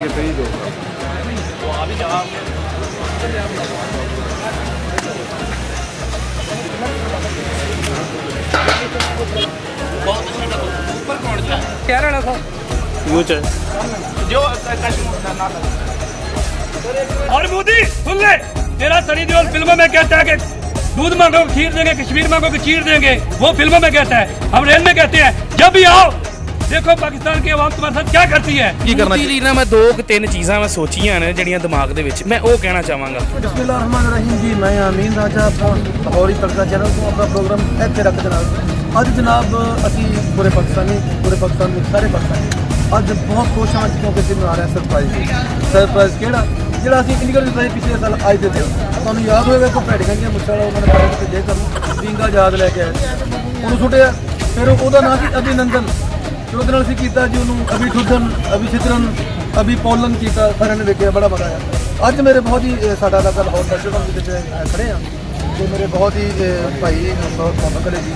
सही दो क्या रहना था यूज है जो और मोदी सुन ले, तेरा सनी देओल फिल्मों में कहता है कि दूध मांगो खीर देंगे, कश्मीर मांगो कि चीर देंगे, वो फिल्मों में कहता है। हम रेल में कहते हैं जब भी आओ देखो पाकिस्तान की आवाम तुम्हारे साथ क्या करती है। ਕੀ ਕਰਨਾ ਲਈ ਨਾ ਮੈਂ ਦੋ ਕਿ ਤਿੰਨ ਚੀਜ਼ਾਂ ਮੈਂ ਸੋਚੀਆਂ ਨੇ ਜਿਹੜੀਆਂ ਦਿਮਾਗ ਦੇ ਵਿੱਚ ਮੈਂ ਉਹ ਕਹਿਣਾ ਚਾਹਾਂਗਾ। ਬਿਸਮਿਲ੍ਲਾਹਿਰਰਹਿਮਾਨਿਰਰਹੀਮ ਜੀ, ਮੈਂ ਅਮੀਨ ਰਾਜਾ ਆਪਾਂ ਲਾਹੌਰੀ ਤੜਕਾ ਚੈਨਲ ਤੋਂ ਆਪਣਾ ਪ੍ਰੋਗਰਾਮ ਇੱਥੇ ਰੱਖ ਜਨਾਬ। ਅੱਜ ਜਨਾਬ ਅਸੀਂ ਪੂਰੇ ਪਾਕਿਸਤਾਨ ਵਿੱਚ ਸਾਰੇ ਪਾਕਿਸਤਾਨੀ ਅੱਜ ਬਹੁਤ ਖੁਸ਼ ਹਾਂ ਕਿਉਂਕਿ ਅਸੀਂ ਮਨਾ ਰਹੇ ਹਾਂ ਸਰਪ੍ਰਾਈਜ਼ ਕਿਹੜਾ ਜਿਹੜਾ ਅਸੀਂ ਇੰਡੀਆ ਵਿੱਚ ਰਹੇ ਪਿਛਲੇ ਸਾਲ ਅੱਜ ਦੇ ਦਿਨ ਤੁਹਾਨੂੰ ਯਾਦ ਹੋਵੇਗਾ ਕਿ ਭੈੜੀਆਂ ਜਿਹੀਆਂ ਮੁੱਛਾਂ ਵਾਲਾ ਉਹਨਾਂ ਨੇ ਪਾਇਆ ਕਿ ਜੇ ਤੁਹਾਨੂੰ ਵਿੰਗਾ ਯਾਦ ਲੈ ਕੇ ਆਏ ਉਹਨੂੰ ਸੁੱਟਿਆ, ਫਿਰ ਉਹਦਾ ਨਾਂ ਸੀ ਅਭਿਨੰਦਨ। ਫਿਰ ਉਹਦੇ ਨਾਲ ਅਸੀਂ ਕੀਤਾ ਜੀ ਉਹਨੂੰ ਅਭੀ ਠੁੱਡਨ, ਅਭੀ ਛਿਤਰਨ, ਅਭੀ ਪੋਲਨ ਕੀਤਾ, ਸਾਰਿਆਂ ਨੇ ਵੇਖਿਆ, ਬੜਾ ਮਜ਼ਾ ਆਇਆ। ਅੱਜ ਮੇਰੇ ਬਹੁਤ ਹੀ ਸਾਡਾ ਇਲਾਕਾ ਲਾਹੌਰ ਫੈਸਟੀਵਲ ਦੇ ਵਿੱਚ ਖੜੇ ਹਾਂ ਤੇ ਮੇਰੇ ਬਹੁਤ ਹੀ ਭਾਈ ਮੁਹੰਮਦ ਅਲੀ ਜੀ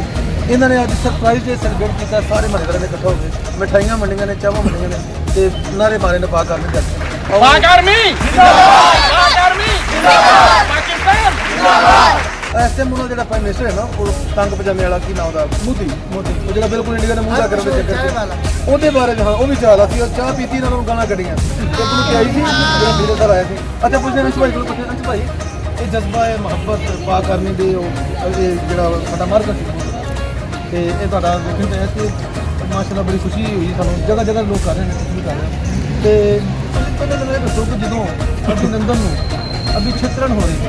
ਇਹਨਾਂ ਨੇ ਅੱਜ ਸਰਪ੍ਰਾਈਜ਼ ਡੇ ਸੈਲੀਬ੍ਰੇਟ ਕੀਤਾ। ਸਾਰੇ ਮਹੱਲੇ ਦੇ ਇਕੱਠੇ ਹੋ ਗਏ, ਮਿਠਾਈਆਂ ਵੰਡੀਆਂ ਨੇ, ਚਾਹਾਂ ਵੰਡੀਆਂ ਨੇ ਤੇ ਨਾਰੇ ਮਾਰੇ ਨੇ ਪਾਕ ਆਰਮੀ ਦੇ। पाक आर्मी जिंदाबाद, पाक आर्मी जिंदाबाद, पाकिस्तान जिंदाबाद। ਇਸ ਟਾਈਮ ਉਹਦਾ ਜਿਹੜਾ ਪ੍ਰਾਈਮ ਮਿਨਿਸਟਰ ਹੈ ਨਾ ਉਹ ਤੰਗ ਪਜਾਮੇ ਵਾਲਾ ਕੀ ਨਾਮ ਉਹਦਾ ਮੋਦੀ ਉਹ ਜਿਹੜਾ ਬਿਲਕੁਲ ਇੰਡੀਆ ਦੇ ਮੂੰਹ ਦਾ ਕਰਨ ਦੇ ਚੱਕਰ ਉਹਦੇ ਬਾਰੇ ਹਾਂ ਉਹ ਵੀ ਚਾਹਦਾ ਸੀ। ਉਹ ਚਾਹ ਪੀਤੀ ਨਾਲ ਉਹਨੂੰ ਗਾਲਾਂ ਕੱਢੀਆਂ ਤੇ ਉਹਨੂੰ ਕਿਹਾ ਸੀ ਜਿਹੜਾ ਮੇਰੇ ਘਰ ਆਇਆ ਸੀ। ਅੱਛਾ ਪੁੱਛਦੇ ਨੇ ਭਾਈ ਕੋਲ ਪੁੱਛਦੇ ਅੰਸ਼ ਭਾਈ ਇਹ ਜਜ਼ਬਾ ਹੈ ਮੁਹੱਬਤ ਪਾਕ ਆਰਮੀ ਦੇ ਉਹ ਜਿਹੜਾ ਸਾਡਾ ਮਰਦ ਸੀ ਤੇ ਇਹ ਤੁਹਾਡਾ ਵੇਖਣ ਤੇ ਕਿ ਮਾਸ਼ਾਅੱਲਾ ਬੜੀ ਖੁਸ਼ੀ ਹੋਈ ਸਾਨੂੰ। ਜਗ੍ਹਾ ਜਗ੍ਹਾ ਲੋਕ ਕਰ ਰਹੇ ਨੇ, ਤੁਸੀਂ ਕਰ ਰਹੇ ਹੋ ਤੇ ਪਹਿਲੇ ਮੈਨੂੰ ਇਹ ਦੱਸੋ ਕਿ ਜਦੋਂ ਅਭਿਨੰਦਨ ਨੂੰ ਅਭੀ ਛਿਤਰਨ ਹੋ ਰਹੀ ਸੀ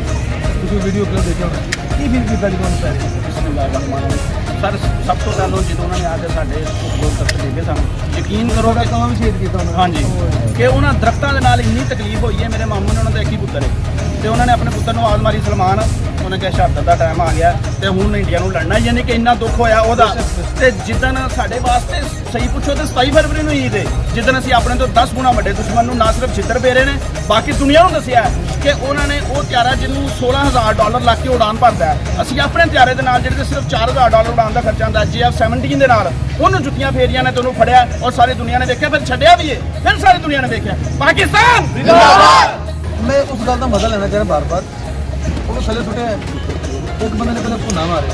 ਤੁਸੀਂ ਵੀਡੀਓ ਕਲਿੱਪ ਦੇਖਿਆ ਹੋਣਾ, ਕੀ ਫੀਲ ਕੀਤਾ ਜਦੋਂ ਉਹਨੂੰ ਸਰ ਸਭ ਤੋਂ ਪਹਿਲਾਂ ਜਦੋਂ ਉਹਨਾਂ ਨੇ ਆ ਕੇ ਸਾਡੇ ਗੋਲ ਤੱਕ ਲੈ ਕੇ ਸਾਨੂੰ ਯਕੀਨ ਕਰੋ ਦਾ ਕੰਮ ਵੀ ਸ਼ੇਅਰ ਕੀਤਾ ਉਹਨਾਂ ਹਾਂਜੀ ਕਿ ਉਹਨਾਂ ਦਰਖਤਾਂ ਦੇ ਨਾਲ ਇੰਨੀ ਤਕਲੀਫ ਹੋਈ ਹੈ। ਮੇਰੇ ਮਾਮੂ ਨੇ ਉਹਨਾਂ ਦਾ ਇੱਕ ਹੀ ਪੁੱਤਰ ਹੈ ਤੇ ਉਹਨਾਂ ਨੇ ਆਪਣੇ ਪੁੱਤਰ ਨੂੰ ਆਵਾਜ਼ ਮਾਰੀ ਸਲਮਾਨ, ਉਹਨੇ ਕਿਹਾ ਸ਼ਹਾਦਤ ਦਾ ਟਾਈਮ ਆ ਗਿਆ ਤੇ ਹੁਣ ਇੰਡੀਆ ਨੂੰ ਲੜਨਾ, ਯਾਨੀ ਕਿ ਇੰਨਾ ਦੁੱਖ ਹੋਇਆ ਉਹਦਾ। ਤੇ ਜਿੱਦਣ ਸਾਡੇ ਵਾਸਤੇ ਸਹੀ ਪੁੱਛੋ ਤੇ 27 ਫਰਵਰੀ ਨੂੰ ਈਦ ਹੈ, ਜਿੱਦਣ ਅਸੀਂ ਆਪਣੇ ਤੋਂ 10 ਗੁਣਾ ਵੱਡੇ ਦੁਸ਼ਮਣ ਨੂੰ ਨਾ ਸਿਰਫ ਛਿੱਤਰ ਫੇਰੇ ਨੇ ਬਾਕੀ ਦੁਨੀਆ ਨੂੰ ਦੱਸਿਆ ਕਿ ਉਹਨਾਂ ਨੇ ਉਹ ਤਿਆਰਾ ਜਿਹਨੂੰ $16,000 ਲੱਗ ਕੇ ਉਡਾਨ ਭਰਦਾ ਹੈ, ਅਸੀਂ ਆਪਣੇ ਤਿਆਰੇ ਦੇ ਨਾਲ ਜਿਹੜੇ ਸਿਰਫ $4,000 ਉਡਾਨ ਦਾ ਖਰਚਾ ਹੁੰਦਾ JF-17 ਦੇ ਨਾਲ ਉਹਨੂੰ ਜੁੱਤੀਆਂ ਫੇਰੀਆਂ ਨੇ ਤੇ ਉਹਨੂੰ ਫੜਿਆ ਔਰ ਸਾਰੀ ਦੁਨੀਆ ਨੇ ਵੇਖਿਆ, ਫਿਰ ਛੱਡਿਆ ਵੀ ਹੈ, ਫਿਰ ਸਾਰੀ ਦੁਨੀਆ ਨੇ ਵੇਖਿਆ ਪਾਕਿਸਤਾਨ ਜ਼ਿੰਦਾਬਾਦ। ਮੈਂ ਉਸ ਗੱਲ ਦਾ ਮਜ਼ਾ ਲੈਣਾ ਚਾਹੁੰਦਾ ਬਾਰ-ਬਾਰ। ਉਹਨੂੰ ਥੱਲੇ ਸੁੱਟਿਆ ਇੱਕ ਬੰਦੇ ਨੇ ਪਹਿਲਾਂ ਭੁੰਨਾ ਮਾਰਿਆ,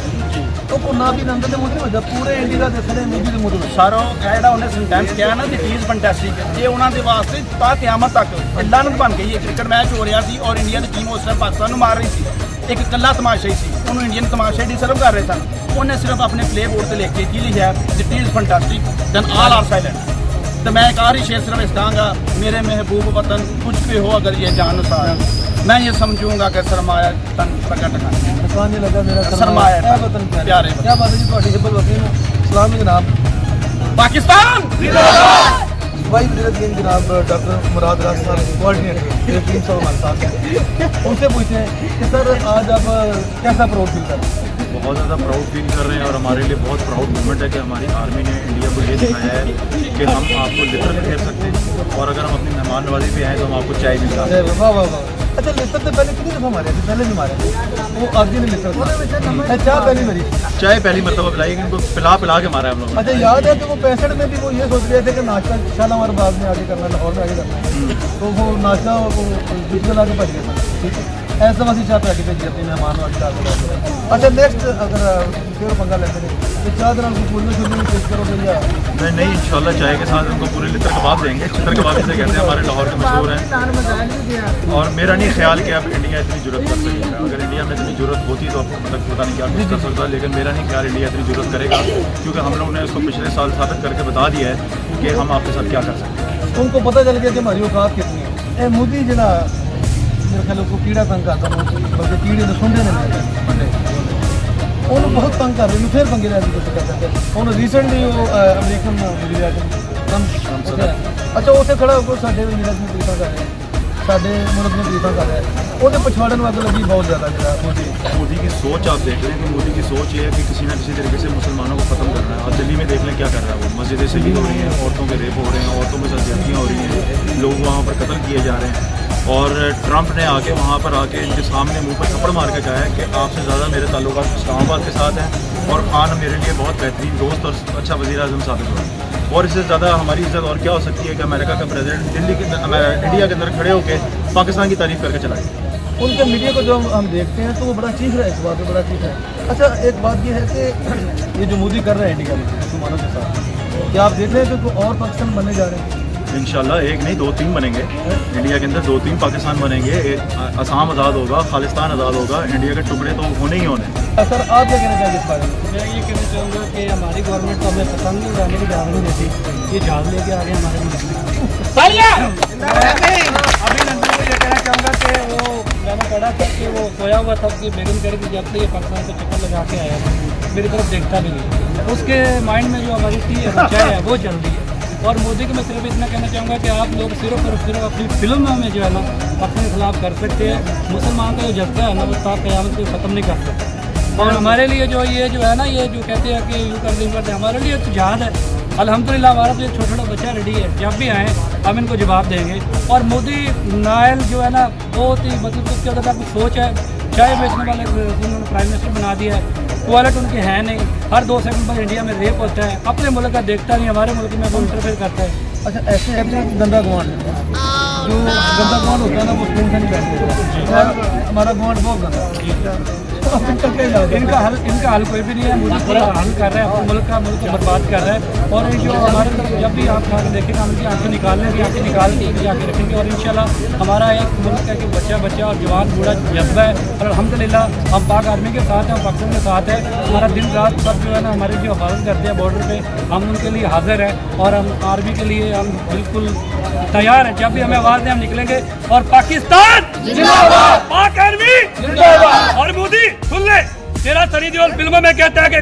ਉਹ ਭੁੰਨਾ ਵੀ ਨੰਦ ਦੇ ਮੂੰਹ ਤੇ ਵੱਜਾ, ਪੂਰੇ ਇੰਡੀਆ ਦੇ ਸਾਰੇ ਮੂਵੀ ਦੇ ਮੂੰਹ ਤੇ ਸਾਰੋ ਜਿਹੜਾ ਉਹਨੇ ਸੈਂਟੈਂਸ ਕਿਹਾ ਨਾ ਦਿਟ ਇਜ਼ ਫੈਂਟੈਸਟਿਕ, ਇਹ ਉਹਨਾਂ ਦੇ ਵਾਸਤੇ ਤਾਂ ਕਿਆਮਤ ਤੱਕ ਲਾਨਤ ਬਣ ਗਈ ਹੈ। ਕ੍ਰਿਕਟ ਮੈਚ ਹੋ ਰਿਹਾ ਸੀ ਔਰ ਇੰਡੀਆ ਦੀ ਟੀਮ ਉਸ ਟਾਈਮ ਪਾਕਿਸਤਾਨ ਨੂੰ ਮਾਰ ਰਹੀ ਸੀ, ਇੱਕ ਇਕੱਲਾ ਤਮਾਸ਼ਾਈ ਸੀ, ਉਹਨੂੰ ਇੰਡੀਅਨ ਤਮਾਸ਼ਾਈ ਡਿਸਰਵ ਕਰ ਰਹੇ ਸਨ। ਉਹਨੇ ਸਿਰਫ ਆਪਣੇ ਪਲੇ ਬੋਰਡ ਤੇ ਲਿਖ ਕੇ ਕੀ ਲਿਖਿਆ, that is fantastic then all are silent. तो मैं एक आखिरी शेर सिर्फ इस कहूँगा, मेरे महबूब वतन कुछ भी हो अगर ये जान सार मैं ये समझूंगा कि सरमाया तन प्रकट कर दुकान ये लगा मेरा सरमाया वतन प्यारे क्या बात है जी ਤੁਹਾਡੀ ਹਿੱਬਤ ਵਤਨ ਨੂੰ ਸਲਾਮ जनाब। पाकिस्तान जिंदाबाद। भाई मेरे दिन जनाब डॉक्टर मुराद राज साहब कोऑर्डिनेटर 300 हमारे साथ हैं, उनसे पूछते हैं कि सर आज आप कैसा प्राउड फील कर रहे हैं? बहुत ज़्यादा प्राउड फील कर रहे हैं और हमारे लिए बहुत प्राउड मोमेंट है कि हमारी आर्मी ने इंडिया को ये दिखाया है कि हम आपको लिटर खेल सकते हैं और अगर हम अपनी मेहमान नवाजी पे आए तो हम आपको चाय भी खिला सकते हैं। वाह वाह वाह। अच्छा लिटर से पहले कितनी दफ़ा मारे थे? पहले भी मारे वो आगे ने लिटर चाय पहली मेरी चाय पहली मरतबा पिलाई, इनको पिला के मारा है हम लोगों ने। अच्छा याद है कि वो 65 में भी वो ये सोच रहे थे कि नाश्ता शालामार बाग में आगे करना, लाहौर में आगे करना, तो वो नाश्ता बिल्कुल आगे बढ़ गया था। ठीक है ऐसा मसीह चाह पे आगे भेजी अपने मेहमान और अच्छा नेक्स्ट अगर फिर पंगा लेते हैं तो चाह दिन पूरी शुरू में टेस्ट करोगे या नहीं इंशाल्लाह चाय के साथ उनको पूरे लिटर कबाब देंगे। चितर कबाब इसे कहते हैं, हमारे लाहौर के मशहूर हैं। और मेरा नहीं ख्याल कि अब इंडिया इतनी जरूरत कर सकती है, अगर इंडिया में इतनी जरूरत होती तो अब तक पता नहीं क्या कुछ कर सकता, लेकिन मेरा नहीं ख्याल इंडिया इतनी जरूरत करेगा क्योंकि हम लोगों ने उसको पिछले साल साबित करके बता दिया है कि हम आपके साथ क्या कर सकते हैं। उनको पता चल गया कि हमारी औकात कितनी है। ए मोदी जरा मेरे ख्याल को कीड़ा तंग करता बल्कि कीड़े ने सुंडे ने ਉਹਨੂੰ ਬਹੁਤ ਤੰਗ ਕਰ ਰਹੇ ਨੇ, ਫਿਰ ਪੰਗੇ ਲੈਣ ਦੀ ਕੋਸ਼ਿਸ਼ ਕਰਦੇ ਨੇ। ਉਹਨੂੰ ਰੀਸੈਂਟਲੀ ਉਹ ਅਮਰੀਕਨ ਮਿਲਿਆ ਅੱਛਾ ਉੱਥੇ ਖੜਾ ਹੋ ਕੇ ਸਾਡੇ ਮਿਲਤ ਨੂੰ ਤਰੀਫਾਂ ਕਰ ਰਿਹਾ, ਸਾਡੇ ਮੁਲਕ ਨੂੰ ਤਰੀਫਾਂ ਕਰ ਰਿਹਾ, ਉਹਦੇ ਪਛਵਾੜੇ ਨੂੰ ਅੱਗ ਲੱਗੀ बहुत ज़्यादा। ਜਿਹੜਾ मोदी की सोच आप देख रहे हैं कि मोदी की सोच ये है कि किसी न किसी तरीके से मुसलमानों को ख़त्म करना है। और दिल्ली में देख लें क्या कर रहा है वो, मस्जिदें शहीद हो रही हैं, औरतों के रेप हो रहे हैं, औरतों के साथ ज्यादतियाँ हो रही हैं, लोग वहाँ पर कत्ल किए जा रहे हैं। और ट्रंप ने आके वहाँ पर आके इनके सामने मुंह पर थप्पड़ मार के कहा है कि आपसे ज़्यादा मेरे ताल्लुकात इस्लामाबाद के साथ हैं और खान मेरे लिए बहुत बेहतरीन दोस्त और अच्छा वज़ीर आज़म साबित हुआ। और इससे ज़्यादा हमारी इज्जत और क्या हो सकती है कि अमेरिका का प्रेसिडेंट इंडिया के अंदर खड़े होकर पाकिस्तान की तारीफ करके चलाए। उनके मीडिया को जो हम देखते हैं तो वो बड़ा चीख रहा है, इस बात पे बड़ा चीख रहा है। अच्छा, एक बात ये है कि ये जो मोदी कर रहे हैं इंडिया में मुसलमानों के साथ, क्या आप देख रहे हैं कि कोई और पाकिस्तान बनने जा रहे हैं? इंशाल्लाह एक नहीं 2-3 बनेंगे इंडिया के अंदर, 2-3 पाकिस्तान बनेंगे। एक असम आज़ाद होगा, खालिस्तान आज़ाद होगा, इंडिया के टुकड़े तो होने ही होने। सर आप क्या कहना चाहेंगे इस बारे में? मैं ये कहना चाहूँगा कि हमारी गवर्नमेंट तो हमें पतंग उड़ाने की इजाज़त नहीं देती, ये जहाज़ लेके आ गए हमारे मुल्क में। अभिनंदन को ये कहना चाहूँगा कि वो मैंने पढ़ा था कि वो सोया हुआ था कि बेगम करी कि जब से ये पाकिस्तान को चक्कर लगा के आया था मेरी तरफ देखता भी नहीं, उसके माइंड में जो हमारी थी चाय है वो चल रही है। और मोदी को मैं सिर्फ इतना कहना चाहूँगा कि आप लोग सिर्फ और सिर्फ अपनी फिल्मों में जो है ना अपने खिलाफ कर सकते हैं, मुसलमान का जो जज्बा है ना वो ता क़यामत को ख़त्म नहीं कर सकते। और हमारे लिए जो ये जो है ना ये जो कहते हैं कि यूँ कर दें करते हैं, हमारे लिए तो जहाद है अल्हम्दुलिल्लाह। हमारा तो छोटा छोटा बच्चा रेडी है, जब भी आए हम इनको जवाब देंगे। और मोदी नायल जो है ना बहुत ही मतलब उसके अंदर कुछ सोच है, चाय बेचने वाले उन्होंने प्राइम मिनिस्टर बना दिया है, टॉयलेट उनके हैं नहीं, हर 2 सेकंड पर इंडिया में रेप होता है, अपने मुल्क का देखता नहीं, हमारे मुल्क में वो इंटरफेयर करता है। अच्छा, ऐसे है कि गंदा गवान है, जो गंदा गवान होता है ना वो स्पून से नहीं बैठता, हमारा गवान बहुत गंदा है। इनका हल कोई भी नहीं है, मोदी पूरा हल कर रहा है, अपने मुल्क को बर्बाद कर रहा है। और ये जो हमारे तरफ जब भी आप खा के देखेंगे हम उनकी आंखें निकालने की आंखें निकाल के जाके रखेंगे। और इंशाल्लाह हमारा एक मुल्क का कि बच्चा और जवान बूढ़ा जज्बा है, और अल्हम्दुलिल्लाह हम पाक आर्मी के साथ हैं, हम पाकिस्तान के साथ है। हमारा दिन रात सब जो है ना हमारे जो हिफाजत करते हैं बॉर्डर पे, हम उनके लिए हाजिर हैं और हम आर्मी के लिए हम बिल्कुल तैयार हैं। जब भी हमें आवाज़ दें हम निकलेंगे। और पाकिस्तान जिंदाबाद, पाक आर्मी जिंदाबाद। और मोदी सुन ले, तेरा सनी देओल फिल्मों में कहता है कि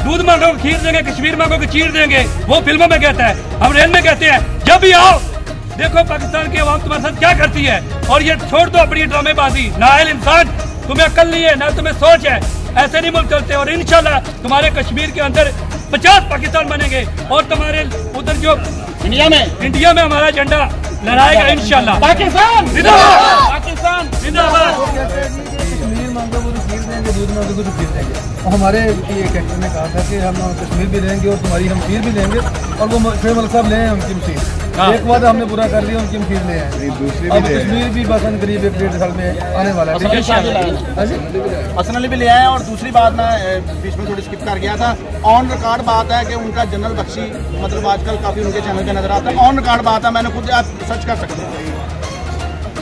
दूध मांगो खीर देंगे, कश्मीर मांगो कि चीर देंगे, वो फिल्मों में कहता है, हम रेल में कहते हैं। जब भी आओ देखो पाकिस्तान की आवाम तुम्हारे साथ क्या करती है। और ये छोड़ दो अपनी ड्रामेबाजी, नाअहल इंसान, तुम्हें अक्ल नहीं है ना तुम्हें सोच है, ऐसे नहीं मुल्क चलते। और इंशाल्लाह तुम्हारे कश्मीर के अंदर 50 पाकिस्तान बनेंगे और तुम्हारे उधर जो इंडिया में हमारा झंडा लहराएगा इंशाल्लाह। पाकिस्तान जिंदाबाद, पाकिस्तान जिंदाबाद। कश्मीर मांगो वो तो खीर देंगे, दूध मांगो वो तो खीर देंगे। और हमारे एक एक्टर ने कहा था कि हम कश्मीर भी देंगे और तुम्हारी हम खीर भी देंगे। और वो फिर मलिक साहब ले आए उनकी मशीन, एक वादा हमने पूरा कर दिया, उनकी मशीन ले आए। अब कश्मीर भी बस करीब 1-1.5 साल में आने वाला है। पर्सनली भी ले आए। और दूसरी बात मैं बीच में थोड़ी स्किप कर गया था, ऑन रिकॉर्ड बात है कि उनका जनरल बख्शी मतलब आजकल काफ़ी उनके चैनल पे नजर आता है, ऑन रिकॉर्ड बात है, मैंने खुद आप सर्च कर सकते हैं।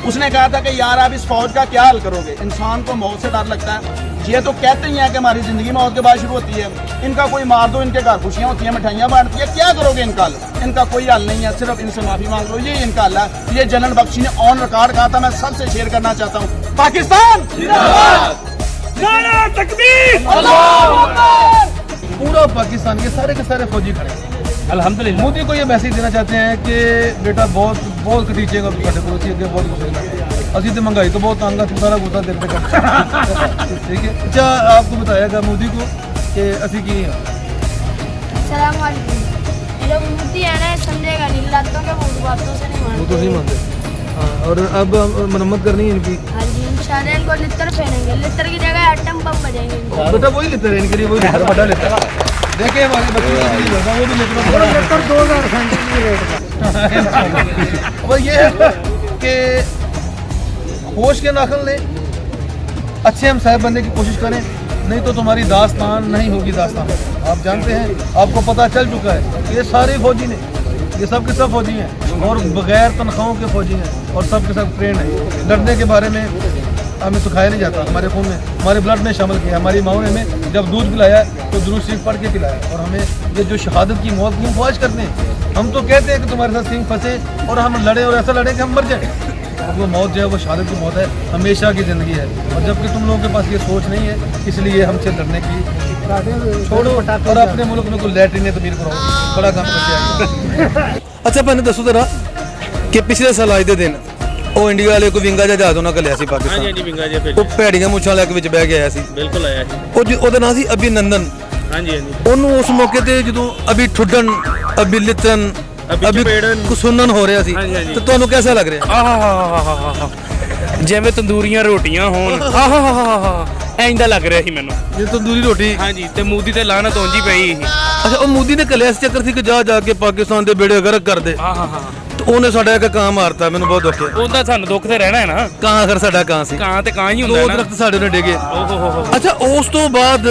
उसने कहा था कि यार आप इस फौज का क्या हल करोगे, इंसान को मौत से डर लगता है। ये तो कहते ही हैं कि हमारी ज़िंदगी मौत के बाद शुरू होती है, इनका कोई मार दो, इनके घर खुशियाँ होती हैं, मिठाइयाँ बांटती है, क्या करोगे इनका हल? इनका कोई हल नहीं है, सिर्फ इनसे माफ़ी मांग लो, ये इनका हल है। ये जनरल बख्शी ने ऑन रिकॉर्ड कहा था, मैं सबसे शेयर करना चाहता हूँ। पाकिस्तान जिंदाबाद, नारा तकबीर, पूरा पाकिस्तान के सारे फौजी खड़े हैं। अल्हम्दुलिल्लाह। मोदी को ये मैसेज देना चाहते हैं कि बेटा बहुत कटीचेगा ਤੁਹਾਡੇ ਕੋਲ ਅਸੀਂ ਅੱਗੇ ਬਹੁਤ गुस्से ਅਸੀਂ ਤੇ महंगाई तो बहुत तंग है, सारा गुस्सा तेरे पे ठीक है। अच्छा, आपको बताया गया मोदी को कि ਅਸੀਂ ਕੀ हैं। सलाम वालेकुम। ये लोग मोदी है ना समझेगा नहीं, लातों के मुंह बातों से नहीं वो तो नहीं मानते। मानते। हाँ, और अब मरम्मत करनी है इनकी। हाँ जी, इंशाल्लाह इनको लितर पहनेंगे, लितर की जगह एटम बम बजेंगे। बेटा वही लेते हैं इनके लिए, वही लेते बड़ा लेता है। देखे हमारे बच्चे वो भी लेते 2000 और ये है कि होश के नाखन लें, अच्छे हम साहब बनने की कोशिश करें, नहीं तो तुम्हारी दास्तान नहीं होगी दास्तान। आप जानते हैं, आपको पता चल चुका है, ये सारे फौजी ने, ये सब के सब फौजी हैं और बगैर तनख्वाहों के फौजी हैं और सब के सब ट्रेन हैं। लड़ने के बारे में हमें सिखाया नहीं जाता, हमारे खून में, हमारे ब्लड में शामिल किया। हमारी माओं ने हमें जब दूध पिलाया तो दुरूद शरीफ पढ़ के पिलाया। और हमें ये जो शहादत की मौत की हम ख्वाहिश करते हैं, हम तो कहते हैं कि तुम्हारे साथ सिंह फंसे और हम लड़े और ऐसा लड़े कि हम मर जाए। और वो मौत जो है वो शहादत की मौत है, हमेशा की ज़िंदगी है। और जबकि तुम लोगों के पास ये सोच नहीं है, इसलिए हमसे लड़ने की छोड़ो और अपने मुल्क में कोई लैटरिन तमीर करो, बड़ा काम करके। अच्छा मैंने दसो जरा कि पिछले साल आज के दिन ਉਹ ਇੰਡੀਆ ਵਾਲੇ ਕੋਈ ਵਿੰਗਾ ਜਹਾਜ਼ ਉਹਨਾਂ ਕੋਲ ਲਿਆ ਸੀ ਪਾਕਿਸਤਾਨ। ਹਾਂਜੀ ਵਿੰਗਾ ਜਿਹਾ ਉਹ ਭੈੜੀਆਂ ਮੁੱਛਾਂ ਲੈ ਕੇ ਵਿੱਚ ਬਹਿ ਕੇ ਆਇਆ ਸੀ। ਬਿਲਕੁਲ ਆਇਆ ਸੀ। ਉਹਦਾ ਨਾਂ ਸੀ ਅਭਿਨੰਦਨ। ਹਾਂਜੀ ਹਾਂਜੀ। ਉਹਨੂੰ ਉਸ ਮੌਕੇ ਤੇ ਜਦੋਂ ਅਭੀ ਠੁੱਡਨ, ਅਭੀ ਲਿਤਨ, ਅਭੀ ਕੁਸੁੰਨਨ ਹੋ ਰਿਹਾ ਸੀ ਤੇ ਤੁਹਾਨੂੰ ਕਿਹਦਾ ਲੱਗ ਰਿਹਾ? ਆਹਾ ਜਿਵੇਂ ਤੰਦੂਰੀਆਂ ਰੋਟੀਆਂ ਹੋਣ, ਆਹਾ ਐਂ ਦਾ ਲੱਗ ਰਿਹਾ ਸੀ ਮੈਨੂੰ। ਜੇ ਤੰਦੂਰੀ ਰੋਟੀ। ਹਾਂਜੀ, ਤੇ ਮੋਦੀ ਤੇ ਲਾਹਨਤ ਉਂਝ ਪਈ ਸੀ। ਅੱਛਾ, ਉਹ ਮੋਦੀ ਨੇ ਕੱਲਿਆ ਇਸ ਚੱਕਰ ਸੀ ਕਿ ਜਾ ਕੇ ਪਾਕਿਸਤਾਨ ਦੇ ਬੇੜੇ ਗਰਕ ਕਰ ਦੇ। ਹਾਂ ਤੇ ਉਹਨੇ ਸਾਡਾ ਇੱਕ ਕਾਂ ਮਾਰਤਾ, ਮੈਨੂੰ ਬਹੁਤ ਦੁੱਖ ਹੈ। ਉਹਦਾ ਸਾਨੂੰ ਦੁੱਖ ਤੇ ਰਹਿਣਾ ਹੈ ਨਾ। ਕਾਂ ਅਗਰ ਸਾਡਾ ਕਾਂ ਸੀ, ਕਾਂ ਤੇ ਕਾਂ ਹੀ ਹੁੰਦਾ 2 ਨਾ। ਦਰਖਤ ਸਾਡੇ ਨੇ ਡਿੱਗੇ। ਓਹੋ ਅੱਛਾ, ਉਸ ਤੋਂ ਬਾਅਦ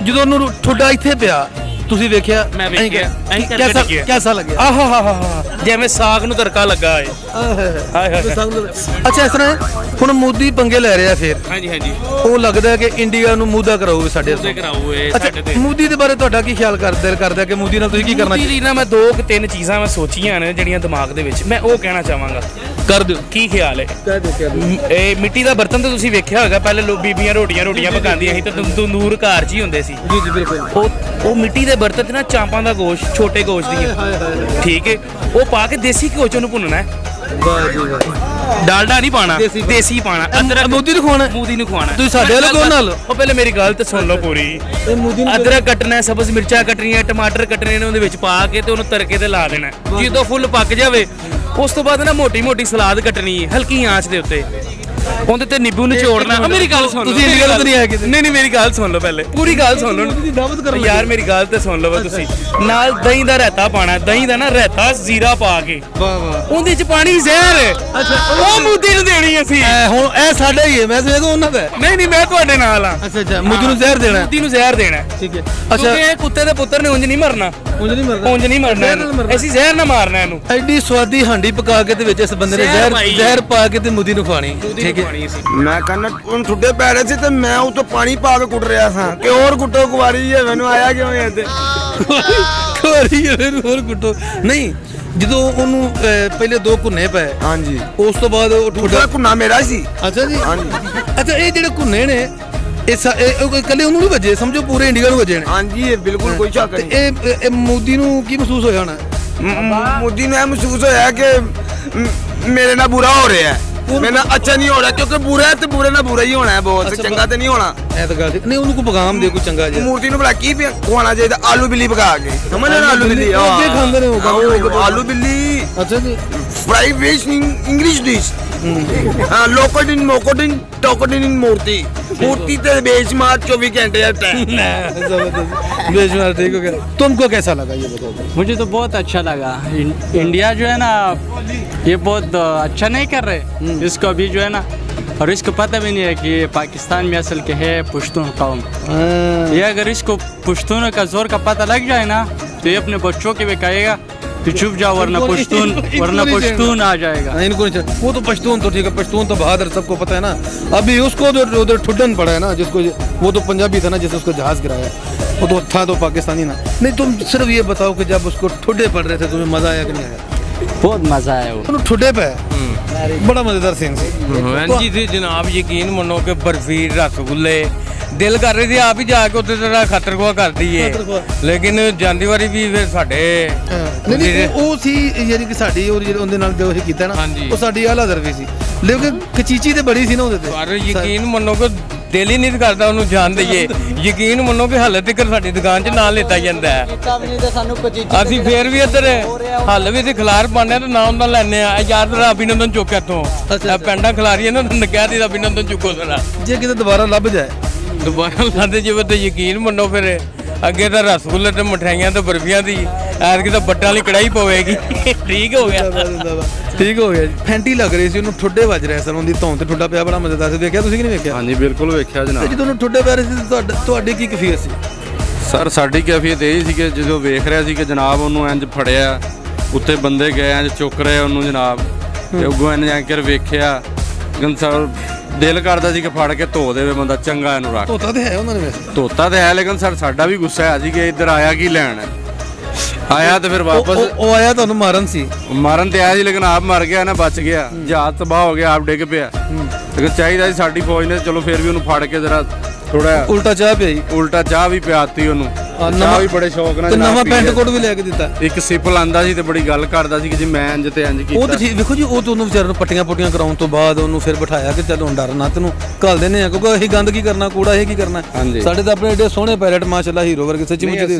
ਜਦੋਂ ਉਹਨੂੰ ਠੁੱਡਾ ਇੱਥੇ ਪਿਆ, ਤੁਸੀਂ ਵੇਖਿਆ? ਮੈਂ ਵੇਖਿਆ। ਕਿਹਦਾ ਲੱਗਿਆ? ਆਹਾ ਜਿਵੇਂ ਸਾਗ ਨੂੰ ਤੜਕਾ ਲੱਗਾ ਏ। ਹਾਏ ਹਾਏ। ਅੱਛਾ, ਇਸ ਤਰ੍ਹਾਂ ਹੈ, ਹੁਣ ਮੋਦੀ ਪੰਗੇ ਲੈ ਰਿਹਾ ਫਿਰ। ਹਾਂਜੀ ਉਹ ਲੱਗਦਾ ਹੈ ਕਿ ਇੰਡੀਆ ਨੂੰ ਮੁੱਦਾ ਕਰਾਊ ਸਾਡੇ ਉਹਦੇ ਕਰਾਊ ਏ ਅੱਛਾ, ਸਾਡੇ ਤੇ। ਮੋਦੀ ਦੇ ਬਾਰੇ ਤੁਹਾਡਾ ਕੀ ਖਿਆਲ ਕਰਦਾ ਕਿ ਮੋਦੀ ਨਾਲ ਤੁਸੀਂ ਕੀ ਕਰਨਾ ਮੋਦੀ ਨਾ ਮੈਂ 2-3 ਚੀਜ਼ਾਂ ਮੈਂ ਸੋਚੀਆਂ ਨੇ ਜਿਹੜੀਆਂ ਦਿਮਾਗ ਦੇ ਵਿੱਚ, ਮੈਂ ਉਹ ਕਹਿਣਾ ਚਾਹਾਂਗਾ। ਕਰ ਦਿਓ। ਕੀ ਖਿਆਲ ਹੈ? ਕਹਿ ਦਿਓ। ਇਹ ਮਿੱਟੀ ਦਾ ਬਰਤਨ ਤਾਂ ਤੁਸੀਂ ਵੇਖਿਆ ਹੋਵੇਗਾ, ਪਹਿਲੇ ਬੀਬੀਆਂ ਰੋਟੀਆਂ ਪਕਾਉਂਦੀਆਂ ਸੀ ਤੇ ਤੰਦੂਰ ਘਰ 'ਚ ਹੀ ਹੁੰਦੇ ਸੀ। ਜੀ ਬਿਲਕੁਲ। ਉਹ ਮਿੱਟੀ ਦੇ ਬਰਤਨ 'ਚ ਨਾ ਚਾਂਪਾਂ ਦਾ ਗੋਸ਼ਤ, ਛੋਟੇ ਗੋਸ਼ਤ ਦੀਆਂ, ਠੀਕ ਹੈ, ਉਹ ਪਾ ਕੇ ਦੇਸੀ ਘਿਓ 'ਚ ਉਹਨੂੰ ਭੁੰਨਣਾ ਹੈ। ਵਾਹ ਜੀ ਵਾਹ। ਡਾਲਡਾ ਨਹੀਂ ਪਾਣਾ, ਦੇਸੀ ਪਾਣਾ। ਅਦਰਕ ਮੋਦੀ ਨੂੰ ਖਵਾਉਣਾ? ਮੋਦੀ ਨੂੰ ਖਵਾਉਣਾ। ਤੁਸੀਂ ਸਾਡੇ ਵਾਲੇ ਕੋਲ ਨਾਲ? ਉਹ ਪਹਿਲੇ ਮੇਰੀ ਗੱਲ ਤੇ ਸੁਣ ਲਓ ਪੂਰੀ। ਇਹ ਮੋਦੀ ਨੂੰ ਅਦਰਕ ਕੱਟਣਾ, ਸਬਜ਼ ਮਿਰਚਾਂ ਕੱਟਣੀਆਂ, ਟਮਾਟਰ ਕੱਟਣੇ ਨੇ, ਉਹਦੇ ਵਿੱਚ ਪਾ ਕੇ ਤੇ ਉਹਨੂੰ ਤੜਕੇ ਤੇ ਲਾ ਦੇਣਾ। ਜਦੋਂ ਫੁੱਲ ਪੱਕ ਜਾਵੇ, ਉਸ ਤੋਂ ਬਾਅਦ ਨਾ ਮੋਟੀ ਸਲਾਦ ਕੱਟਣੀ ਹੈ ਹਲਕੀ ਆਂਚ ਦੇ ਉੱਤੇ, ਉਹਦੇ ਤੇ ਨਿੰਬੂ ਨਿਚੋੜਨਾ। ਮੇਰੀ ਗੱਲ ਸੁਣ ਲਓ। ਤੁਸੀਂ ਇੰਡੀਆ ਤੋਂ ਨਹੀਂ ਆਏ ਕਿਤੇ? ਨਹੀਂ ਮੇਰੀ ਗੱਲ ਸੁਣ ਲਓ, ਪਹਿਲੇ ਪੂਰੀ ਗੱਲ ਸੁਣ ਲਓ। ਤੁਸੀਂ ਦਾਵਤ ਕਰ ਲਓ ਯਾਰ, ਮੇਰੀ ਗੱਲ ਤੇ ਸੁਣ ਲਓ ਤੁਸੀਂ। ਨਾਲ ਦਹੀਂ ਦਾ ਰਾਇਤਾ ਪਾਣਾ, ਦਹੀਂ ਦਾ ਨਾ ਰਾਇਤਾ ਜ਼ੀਰਾ ਪਾ ਕੇ, ਵਾਹ ਵਾਹ। ਉਹਦੇ ਚ ਪਾਣੀ ਜ਼ਹਿਰ। ਅੱਛਾ, ਉਹ ਮੋਦੀ ਨੂੰ ਦੇਣੀ ਅਸੀਂ। ਹੁਣ ਇਹ ਸਾਡਾ ਹੀ ਹੈ, ਮੈਂ ਸਮਝਦਾ ਉਹਨਾਂ ਦਾ ਹੈ। ਨਹੀਂ ਮੈਂ ਤੁਹਾਡੇ ਨਾਲ ਆ। ਅੱਛਾ, ਮੋਦੀ ਨੂੰ ਜ਼ਹਿਰ ਦੇਣਾ। ਮੋਦੀ ਨੂੰ ਜ਼ਹਿਰ ਦੇਣਾ, ਠੀਕ ਹੈ। ਅੱਛਾ, ਇਹ ਕੁੱਤੇ ਦੇ ਪੁੱਤਰ ਨੇ ਉਂਝ ਨਹੀਂ ਮਰਨਾ। ਉਂਝ ਨਹੀਂ ਮਰਨਾ ਇਹਨੂੰ। ਅਸੀਂ ਜ਼ਹਿਰ ਨਾ ਮਾਰਨਾ ਇਹਨੂੰ। ਐਡੀ ਸਵਾਦੀ ਹਾਂਡੀ ਪਕਾ ਕੇ ਤੇ ਵਿੱਚ ਇਸ ਬੰਦੇ ਨੇ ਜ਼ਹਿਰ ਪਾ ਕੇ ਤੇ ਮੋਦੀ ਨੂੰ ਖਵਾਣੀ। ਠੀਕ ਹੈ। ਮੈਂ ਕਹਿੰਦਾ ਹੁਣ ਠੁੱਡੇ ਪੈ ਰਹੇ ਸੀ ਤੇ ਮੈਂ ਉਤੋਂ ਪਾਣੀ ਪਾ ਕੇ ਕੁੱਟ ਰਿਹਾ ਸਾਂ ਕਿ ਹੋਰ ਕੁੱਟੋ ਕੁਵਾਰੀ ਹੈ, ਮੈਨੂੰ ਆਇਆ ਕਿਉਂ ਹੈ ਤੇ ਖਵਾਰੀ ਹੋਰ ਕੁੱਟੋ। ਨਹੀਂ, ਜਦੋਂ ਉਹਨੂੰ ਪਹਿਲੇ 2 ਘੁੰਨੇ ਪਏ, ਹਾਂਜੀ, ਉਸ ਤੋਂ ਬਾਅਦ ਉਹ ਦੂਸਰਾ ਕੁੰਨਾ ਮੇਰਾ ਸੀ। ਅੱਛਾ ਜੀ। ਹਾਂਜੀ। ਅੱਛਾ, ਇਹ ਜਿਹੜੇ ਘੁੰਨੇ ਨੇ ਇਹ ਇਕੱਲੇ ਉਹਨੂੰ ਨਹੀਂ ਵੱਜੇ, ਸਮਝੋ ਪੂਰੇ ਇੰਡੀਆ ਨੂੰ ਵੱਜੇ ਨੇ। ਹਾਂਜੀ, ਇਹ ਬਿਲਕੁਲ ਕੋਈ ਸ਼ੱਕ ਤੇ ਨਹੀਂ। ਇਹ ਮੋਦੀ ਨੂੰ ਕੀ ਮਹਿਸੂਸ ਹੋਇਆ ਹੋਣਾ? ਮੋਦੀ ਨੂੰ ਇਹ ਮਹਿਸੂਸ ਹੋਇਆ ਕਿ ਮੇਰੇ ਨਾਲ ਬੁਰਾ ਹੋ ਰਿਹਾ ਹੈ, ਮੇਰੇ ਨਾਲ ਅੱਛਾ ਨਹੀਂ ਹੋ ਰਿਹਾ, ਕਿਉਂਕਿ ਬੁਰਾ ਹੈ ਤੇ ਬੁਰੇ ਨਾਲ ਬੁਰਾ ਹੀ ਹੋਣਾ ਹੈ, ਬਹੁਤ ਚੰਗਾ ਤੇ ਨਹੀਂ ਹੋਣਾ। ਇਹ ਤਾਂ ਗੱਲ ਨਹੀਂ, ਉਹਨੂੰ ਕੋਈ ਪੈਗਾਮ ਦੇ ਕੋਈ ਚੰਗਾ ਜਿਹਾ। ਮੂਰਤੀ ਨੂੰ ਭਲਾ ਕੀ ਖਵਾਉਣਾ ਚਾਹੀਦਾ? ਆਲੂ ਬਿੱਲੀ ਪਕਾ ਕੇ, ਸਮਝ ਰਹੇ? ਆਲੂ ਬਿੱਲੀ ਉਹ ਅੱਗੇ ਖਾਂਦੇ ਨੇ ਉਹ ਆਲੂ ਬਿੱਲੀ। ਅੱਛਾ ਜੀ। Fry fish English dish. ਲੋਕੋਡਿਨ ਮੋਕੋਡਿਨ ਟੋਕੋਡਿਨ ਇਨ मूर्ति ते बेशुमार 24 घंटे टाइम। बेशुमार, ठीक हो गया। तुमको कैसा लगा ये बताओ? मुझे तो बहुत अच्छा लगा। इंडिया जो है ना, ये बहुत अच्छा नहीं कर रहे इसको अभी जो है ना, और इसको पता भी नहीं है कि पाकिस्तान में असल के है पश्तून कौम। ये अगर इसको पश्तूनों का जोर का पता लग जाए ना, तो ये अपने बच्चों के भी कहेगा कि चुप जाओ वरना पश्तून आ जाएगा। इनको नहीं, वो तो पश्तून तो ठीक है, पश्तून तो बहादुर, सबको पता है ना। अभी उसको जो उधर ठुड्डन पड़ा है ना, जिसको वो तो पंजाबी था ना, जिसने उसको जहाज गिराया, वो तो था तो पाकिस्तानी ना। नहीं, तुम सिर्फ ये बताओ कि जब उसको ठुड्डे पड़ रहे थे तुम्हें मजा आया कि नहीं आया? बहुत मजा आया वो ठुड्डे पे बड़ा मजेदार सीन ਸੀ। ਹਾਂਜੀ ਜੀ ਜਨਾਬ, ਯਕੀਨ ਮੰਨੋ ਕਿ ਬਰਫੀ, ਰਸਗੁੱਲੇ, ਦਿਲ ਕਰ ਰਹੀ ਸੀ ਆਪ ਹੀ ਜਾ ਕੇ ਉੱਤੇ ਤੇਰਾ ਖਤਰਖਵਾ ਕਰ ਦਈਏ, ਲੇਕਿਨ ਜਾਂਦੀ ਵਾਰੀ ਵੀ ਫਿਰ ਸਾਡੇ ਨਹੀਂ ਉਹ ਸੀ, ਯਾਨੀ ਕਿ ਸਾਡੀ ਉਹਦੇ ਨਾਲ ਜੋ ਇਹ ਕੀਤਾ ਨਾ, ਉਹ ਸਾਡੀ ਆਲਾ ਦਰਵੀ ਸੀ, ਲੇਕਿਨ ਕਚੀਚੀ ਤੇ ਬੜੀ ਸੀ ਨਾ ਉਹਦੇ ਤੇ। ਪਰ ਯਕੀਨ ਮੰਨੋ ਕਿ ਦਿਲ ਹੀ ਨਹੀਂ ਕਰਦਾ ਉਹਨੂੰ ਜਾਣ ਦਈਏ। ਯਕੀਨ ਮੰਨੋ ਕਿ ਹਾਲੇ ਤੱਕ ਸਾਡੀ ਦੁਕਾਨ 'ਚ ਨਾਂ ਲਿੱਤਾ ਜਾਂਦਾ ਹੈ। ਅਸੀਂ ਫੇਰ ਵੀ ਇੱਧਰ ਹੱਲ ਵੀ ਤੇ ਖਿਲਾਰ ਪਾਉਂਦੇ ਤੇ ਨਾਮ ਦਾ ਲੈਣੇ ਆ। ਯਾਰ ਤੇਰਾ ਅਭਿਨੰਦਨ ਚੁੱਕ ਇੱਥੋਂ ਪੈਂਡਾ ਖਿਲਾਰੀ ਇਹਨਾਂ ਨੂੰ ਕਹਿ ਦਿੱਤਾ ਅਭਿਨੰਦਨ ਚੁੱਕੋ ਸਾਰਾ। ਜੇ ਕਿਤੇ ਦੁਬਾਰਾ ਲੱਭ ਜਾਏ, ਦੁਬਾਰਾ ਲਾਦੇ ਜਿਵੇਂ ਤੇ ਯਕੀਨ ਮੰਨੋ ਫਿਰ ਅੱਗੇ ਤਾਂ ਰਸਗੁੱਲੇ ਤੇ ਮਠਿਆਈਆਂ ਤੇ ਬਰਫੀਆਂ ਦੀ, ਐਤਕੀ ਤਾਂ ਬੱਟਾਂ ਵਾਲੀ ਕੜਾਈ ਪਵੇਗੀ। ਠੀਕ ਹੋ ਗਿਆ, ਠੀਕ ਹੋ ਗਿਆ ਜੀ। ਫੈਂਟੀ ਲੱਗ ਰਹੀ ਸੀ, ਉਹਨੂੰ ਠੁੱਡੇ ਵੱਜ ਰਹੇ ਸਨ, ਉਹਦੀ ਧੌਣ ਤੇ ਠੁੱਡਾ ਪਿਆ, ਬੜਾ ਮਜ਼ੇਦਾਰ ਸੀ। ਵੇਖਿਆ ਤੁਸੀਂ ਕਿ ਨਹੀਂ ਵੇਖਿਆ? ਹਾਂਜੀ ਬਿਲਕੁਲ ਵੇਖਿਆ ਜਨਾਬ। ਜਦੋਂ ਉਹਨੂੰ ਠੁੱਡੇ ਪੈ ਰਹੇ ਸੀ, ਤੁਹਾਡੀ ਕੀ ਕੈਫੀਅਤ ਸੀ? ਸਰ ਸਾਡੀ ਕੈਫੀਅਤ ਇਹ ਸੀ ਕਿ ਜਦੋਂ ਵੇਖ ਰਿਹਾ ਸੀ ਕਿ ਜਨਾਬ ਉਹਨੂੰ ਇੰਜ ਫੜਿਆ, ਉੱਤੇ ਬੰਦੇ ਗਏ ਇੰਜ ਚੁੱਕ ਰਹੇ ਉਹਨੂੰ ਜਨਾਬ, ਤੇ ਅੱਗੋਂ ਇੰਜ ਕੇ ਵੇਖਿਆ, ਸਰ ਦਿਲ ਕਰਦਾ ਸੀ ਕਿ ਫੜ ਕੇ ਧੋ ਦੇਵੇ ਬੰਦਾ, ਚੰਗਾ ਇਹਨੂੰ ਰੱਖ। ਧੋਤਾ ਤੇ ਹੈ ਉਹਨਾਂ ਨੇ, ਵੈਸੇ ਧੋਤਾ ਤੇ ਹੈ, ਲੇਕਿਨ ਸਰ ਸਾਡਾ ਵੀ ਗੁੱਸਾ ਹੈ ਸੀ ਕਿ ਇੱਧਰ ਆਇਆ ਕੀ ਲੈਣ ਹੈ। ਆਇਆ ਤੇ ਫਿਰ ਵਾਪਸ ਉਹ ਆਇਆ ਤੁਹਾਨੂੰ ਮਾਰਨ ਸੀ। ਮਾਰਨ ਤੇ ਆਇਆ ਸੀ, ਲੇਕਿਨ ਆਪ ਮਰ ਗਿਆ ਨਾ, ਬਚ ਗਿਆ। ਜਹਾਜ਼ ਤਬਾਹ ਹੋ ਗਿਆ, ਆਪ ਡਿੱਗ ਪਿਆ। ਲੇਕਿਨ ਚਾਹੀਦਾ ਸੀ ਸਾਡੀ ਫੌਜ ਨੇ ਚਲੋ ਫਿਰ ਵੀ ਉਹਨੂੰ ਫੜ ਕੇ ਜ਼ਰਾ ਥੋੜਾ ਉਲਟਾ ਚਾਹ ਪਿਆਈ, ਉਲਟਾ ਚਾਹ ਵੀ ਪਿਆਤੀ ਉਹਨੂੰ। ਚਾਹ ਵੀ ਬੜੇ ਸ਼ੌਕ ਨਾਲ, ਤੇ ਨਵਾਂ ਪੈਂਟ ਕੋਟ ਵੀ ਲੈ ਕੇ ਦਿੱਤਾ। ਇੱਕ ਸਿਪਲ ਆਂਦਾ ਸੀ ਤੇ ਬੜੀ ਗੱਲ ਕਰਦਾ ਸੀ ਕਿ ਜੀ ਮੈਂ ਇੰਜ ਤੇ ਇੰਜ ਕੀਤਾ। ਉਹ ਤਾਂ ਠੀਕ, ਵੇਖੋ ਜੀ, ਉਹ ਤੁਹਾਨੂੰ ਵਿਚਾਰੇ ਨੂੰ ਪੱਟੀਆਂ ਕਰਾਉਣ ਤੋਂ ਬਾਅਦ ਉਹਨੂੰ ਫਿਰ ਬਿਠਾਇਆ ਕਿ ਚੱਲ ਹੁਣ ਡਰ ਨਾ, ਤੈਨੂੰ ਘੱਲ ਦਿੰਦੇ ਆ, ਕਿਉਂਕਿ ਅਸੀਂ ਗੰਦ ਕੀ ਕਰਨਾ, ਕੂੜਾ ਇਹ ਕੀ ਕਰਨਾ। ਸਾਡੇ ਤਾਂ ਆਪਣੇ ਏਡੇ ਸੋਹਣੇ ਪਾਇਲਟ ਮਾਸ਼ਾਅੱਲਾ ਹੀਰੋ ਵਰਗੇ, ਸੱਚੀ ਮੁੱਚੀ।